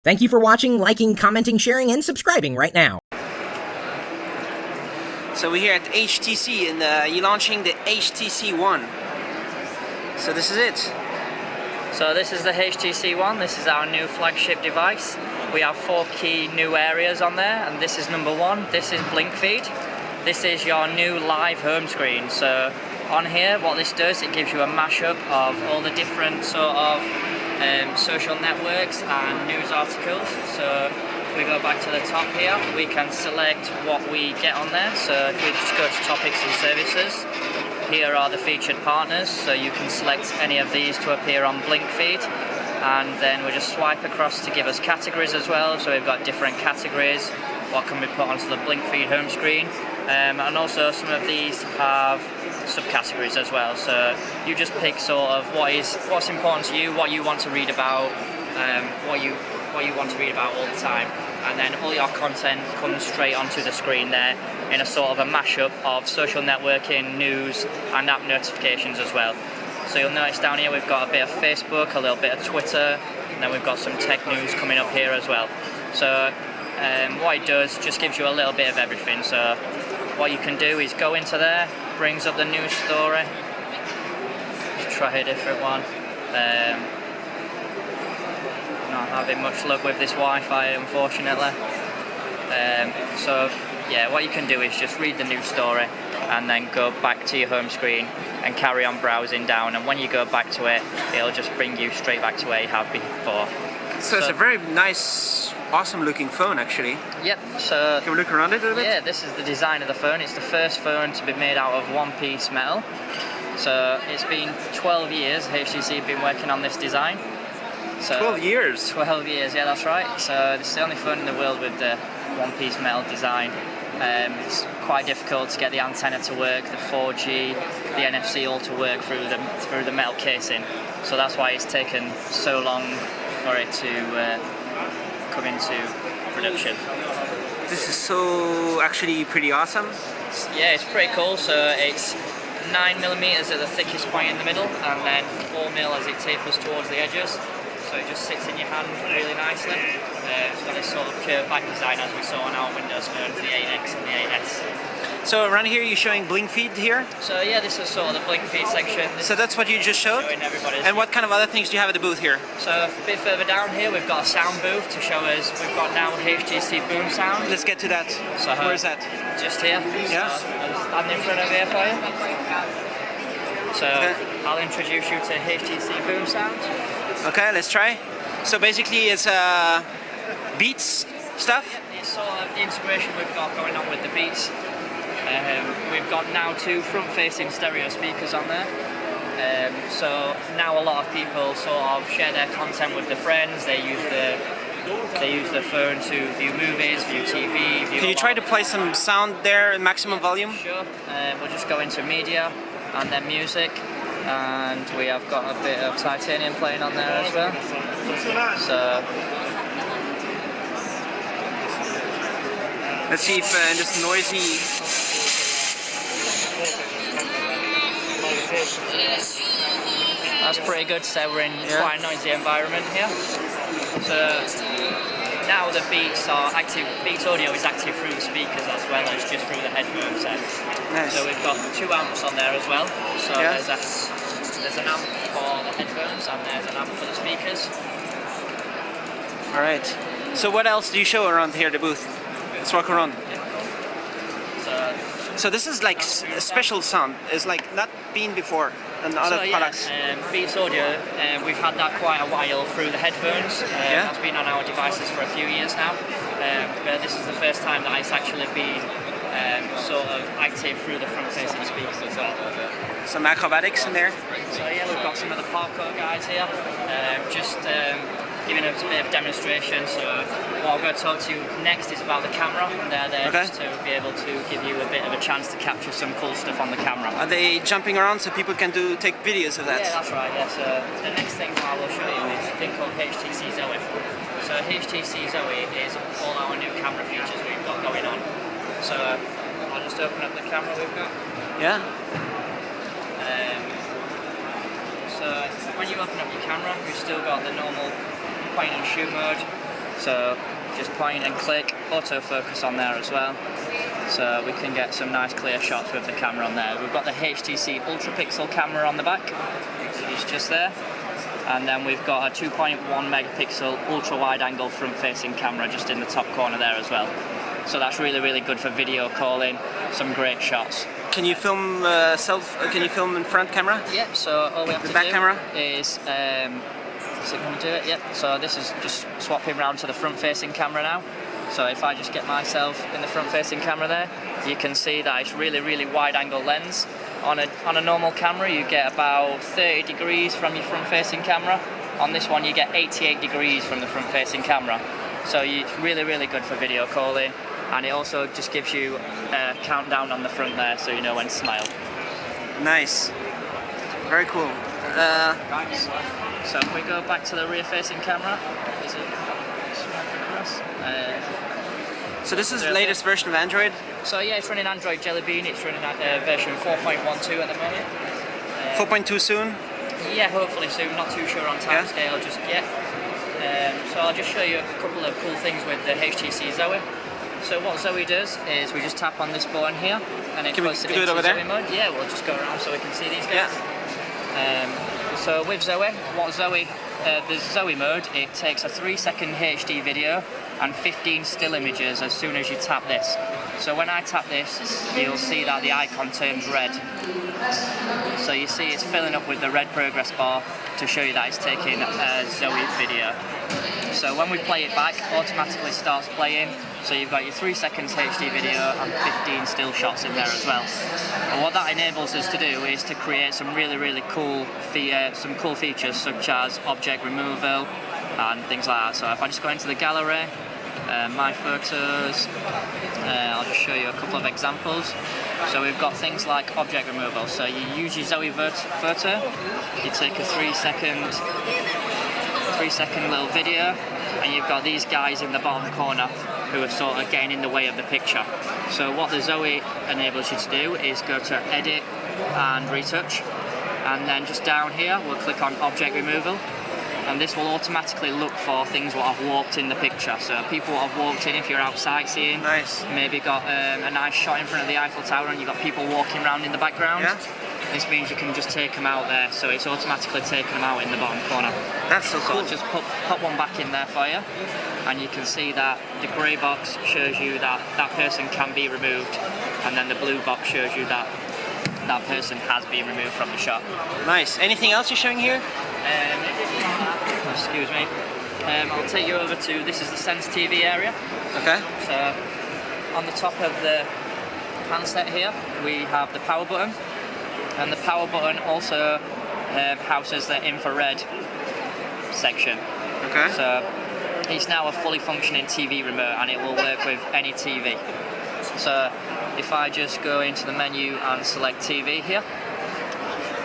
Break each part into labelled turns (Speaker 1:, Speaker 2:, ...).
Speaker 1: Thank you for watching, liking, commenting, sharing, and subscribing right now.
Speaker 2: So we're here at HTC and you're launching the HTC One. So this is it.
Speaker 3: So this is the HTC One. This is our new flagship device. We have 4 key new areas on there, and this is number 1. This is Blinkfeed. This is your new live home screen. So on here, what this does, it gives you a mashup of all the different sort of social networks and news articles. So if we go back to the top here, we can select what we get on there. So if we just go to topics and services, here are the featured partners. So you can select any of these to appear on Blinkfeed. And then we just swipe across to give us categories as well. So we've got different categories. What can we put onto the Blinkfeed home screen? And also some of these have subcategories as well. So you just pick sort of what's important to you, what you want to read about, what you want to read about all the time, and then all your content comes straight onto the screen there in a sort of a mashup of social networking, news, and app notifications as well. So you'll notice down here we've got a bit of Facebook, a little bit of Twitter, and then we've got some tech news coming up here as well. So what it does, just gives you a little bit of everything. So what you can do is go into there, brings up the news story. Let's try a different one. Not having much luck with this Wi-Fi, unfortunately. So yeah, what you can do is just read the news story and then go back to your home screen and carry on browsing down, and when you go back to it, it'll just bring you straight back to where you have before.
Speaker 2: So it's a very nice, awesome looking phone actually.
Speaker 3: Yep, so
Speaker 2: can we look around it a little bit?
Speaker 3: Yeah, this is the design of the phone. It's the first phone to be made out of one-piece metal. So it's been 12 years HTC have been working on this design. So
Speaker 2: 12 years?
Speaker 3: 12 years, yeah, that's right. So this is the only phone in the world with the one-piece metal design. It's quite difficult to get the antenna to work, the 4G, the NFC all to work through the metal casing. So that's why it's taken so long for it to come into production.
Speaker 2: This is so actually pretty awesome.
Speaker 3: Yeah, it's pretty cool. So it's 9mm at the thickest point in the middle, and then 4mm as it tapers towards the edges. So it just sits in your hand really nicely. It's got this sort of curved back design as we saw on our Windows phones, the 8X and the 8S.
Speaker 2: So around here you're showing Blinkfeed here?
Speaker 3: So yeah, this is sort of the Blinkfeed section.
Speaker 2: So that's what you just showed? And what kind of other things do you have at the booth here? So
Speaker 3: a bit further down here we've got a sound booth to show us, we've got now HTC Boom Sound.
Speaker 2: Let's get to that.
Speaker 3: So
Speaker 2: where is that?
Speaker 3: Just here.
Speaker 2: Yeah.
Speaker 3: So I'll stand in front of here for you. So okay. I'll introduce you to HTC Boom Sound.
Speaker 2: Okay, let's try. So basically it's Beats stuff?
Speaker 3: It's sort of the integration we've got going on with the Beats. We've got now 2 front-facing stereo speakers on there. So now a lot of people sort of share their content with their friends. They use the phone to view movies, view TV.
Speaker 2: Can you try to play some sound there in maximum volume?
Speaker 3: Sure. We'll just go into media and then music. And we have got a bit of Titanium playing on there as well. So
Speaker 2: let's see if this noisy.
Speaker 3: That's pretty good. So we're in quite a noisy environment here. So now the Beats are active. Beats audio is active through the speakers as well as just through the headphones.
Speaker 2: Nice.
Speaker 3: So we've got 2 amps on there as well. So there's an amp for the headphones and there's an amp for the speakers.
Speaker 2: All right. So what else do you show around here, the booth? Let's walk around. So this is like a special sound. It's like not been before in other products.
Speaker 3: Beats audio, we've had that quite a while through the headphones. That's been on our devices for a few years now. But this is the first time that it's actually been sort of active through the front-facing speakers as well.
Speaker 2: Some acrobatics in there.
Speaker 3: So yeah, we've got some of the parkour guys here, just giving us a bit of demonstration. So what I'm going to talk to you next is about the camera. They're there just to be able to give you a bit of a chance to capture some cool stuff on the camera.
Speaker 2: Are they jumping around so people can take videos of that?
Speaker 3: Yeah, that's right. Yeah. So the next thing I will show you is a thing called HTC Zoe. So HTC Zoe is all our new camera features we've got going on. So I'll just open up the camera we've got.
Speaker 2: Yeah.
Speaker 3: So when you open up your camera, you've still got the normal point and shoot mode. So just point and click, autofocus on there as well. So we can get some nice clear shots with the camera on there. We've got the HTC Ultra Pixel camera on the back, it's just there. And then we've got a 2.1 megapixel ultra wide angle front facing camera just in the top corner there as well. So that's really, really good for video calling, some great shots.
Speaker 2: Can you film Can you film in front camera?
Speaker 3: Yep, so all we have
Speaker 2: The
Speaker 3: to
Speaker 2: back
Speaker 3: do
Speaker 2: camera?
Speaker 3: is, is it going to do it? Yep, so this is just swapping around to the front facing camera now. So if I just get myself in the front facing camera there, you can see that it's really, really wide angle lens. On a normal camera you get about 30 degrees from your front facing camera. On this one you get 88 degrees from the front facing camera. So it's really, really good for video calling, and it also just gives you a countdown on the front there so you know when to smile.
Speaker 2: Nice. Very cool.
Speaker 3: Right. So if we go back to the rear facing camera, is it swipe across?
Speaker 2: So this is the latest version of Android?
Speaker 3: So yeah, it's running Android Jelly Bean. It's running version 4.12 at the moment.
Speaker 2: 4.2 soon?
Speaker 3: Yeah, hopefully soon. Not too sure on timescale just yet. So I'll just show you a couple of cool things with the HTC Zoe. So what Zoe does is we just tap on this button here, and it puts it into Zoe mode. Yeah, we'll just go around so we can see these guys. Yeah. So with Zoe, the Zoe mode, it takes a 3-second HD video and 15 still images as soon as you tap this. So when I tap this, you'll see that the icon turns red. So you see it's filling up with the red progress bar to show you that it's taking a Zoe video. So when we play it back, automatically starts playing. So you've got your 3 seconds HD video and 15 still shots in there as well. And what that enables us to do is to create some really, really cool features such as object removal and things like that. So if I just go into the gallery, my photos, I'll just show you a couple of examples. So we've got things like object removal. So you use your Zoe photo, you take a 3 second little video, and you've got these guys in the bottom corner who are sort of getting in the way of the picture. So what the Zoe enables you to do is go to edit and retouch, and then just down here we'll click on object removal, and this will automatically look for things what have walked in the picture. So people what have walked in, if you're out sightseeing,
Speaker 2: nice.
Speaker 3: Maybe got a nice shot in front of the Eiffel Tower and you've got people walking around in the background.
Speaker 2: Yeah.
Speaker 3: This means you can just take them out there, so it's automatically taking them out in the bottom corner.
Speaker 2: That's so cool.
Speaker 3: So I'll just pop one back in there for you, and you can see that the grey box shows you that that person can be removed, and then the blue box shows you that that person has been removed from the shot.
Speaker 2: Nice. Anything else you're showing here?
Speaker 3: Excuse me. I'll take you over to, this is the Sense TV area.
Speaker 2: Okay.
Speaker 3: So on the top of the handset here, we have the power button. And the power button also houses the infrared section.
Speaker 2: Okay.
Speaker 3: So it's now a fully functioning TV remote, and it will work with any TV. So if I just go into the menu and select TV here,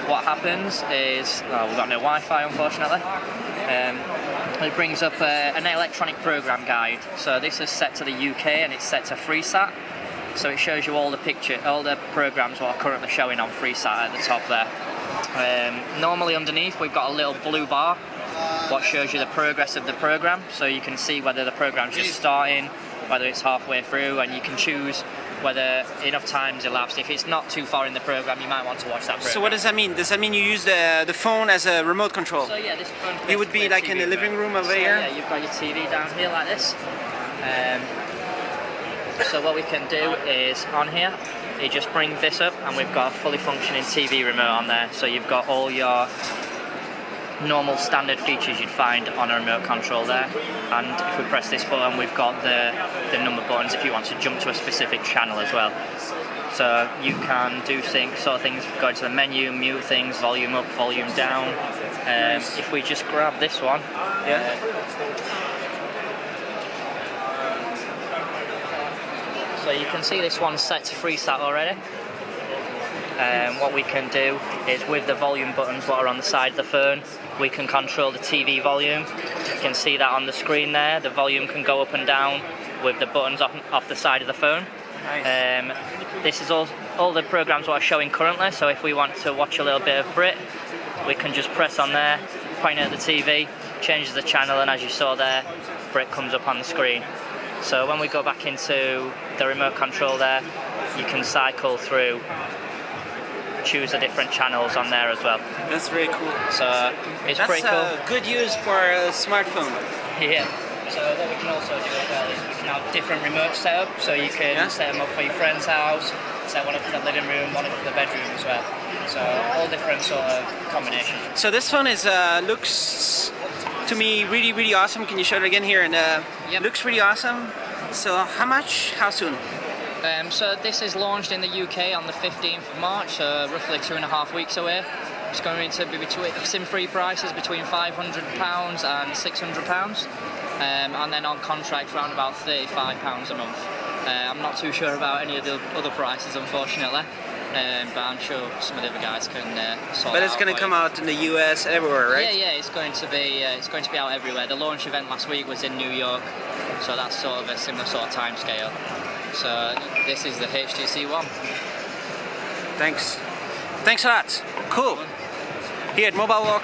Speaker 3: what happens is, we've got no Wi-Fi unfortunately. It brings up an electronic program guide. So this is set to the UK and it's set to FreeSat. So it shows you all the programs what are currently showing on FreeSat at the top there. Normally underneath we've got a little blue bar what shows you the progress of the program, so you can see whether the program's just starting, whether it's halfway through, and you can choose whether enough time's elapsed. If it's not too far in the program, you might want to watch that program.
Speaker 2: So what does that mean? Does that mean you use the phone as a remote control?
Speaker 3: So yeah, this phone.
Speaker 2: It would be like in the living room over here?
Speaker 3: Yeah, you've got your TV down here like this. So what we can do is, on here, you just bring this up and we've got a fully functioning TV remote on there. So you've got all your normal standard features you'd find on a remote control there. And if we press this button, we've got the number buttons if you want to jump to a specific channel as well. So you can do things, go to the menu, mute things, volume up, volume down. If we just grab this one, so you can see this one's set to FreeSat already. What we can do is, with the volume buttons what are on the side of the phone, we can control the TV volume. You can see that on the screen there. The volume can go up and down with the buttons off the side of the phone.
Speaker 2: Nice.
Speaker 3: This is all the programs what are showing currently, so if we want to watch a little bit of Brit, we can just press on there, point at the TV, changes the channel, and as you saw there, brick comes up on the screen. So when we go back into the remote control there, you can cycle through, choose the different channels on there as well.
Speaker 2: That's very cool.
Speaker 3: So it's pretty cool.
Speaker 2: That's good use for a smartphone.
Speaker 3: Yeah. So what we can also do as well is we can have different remote setup. So you can set them up for your friend's house, set one up for the living room, one up for the bedroom as well. So all different sort of combinations.
Speaker 2: So this phone is looks to me really awesome. Can you show it again here? And looks really awesome. So how much? How soon?
Speaker 3: So this is launched in the UK on the 15th of March, so roughly 2.5 weeks away. It's going to be between SIM-free prices between £500 and £600, and then on contract around about £35 a month. I'm not too sure about any of the other prices, unfortunately, but I'm sure some of the other guys can sort.
Speaker 2: But it's going to come out in the US everywhere, right?
Speaker 3: Yeah. It's going to be out everywhere. The launch event last week was in New York, so that's sort of a similar sort of time scale. So this is the HTC One.
Speaker 2: Thanks a lot. Cool. Here at Mobile Walk.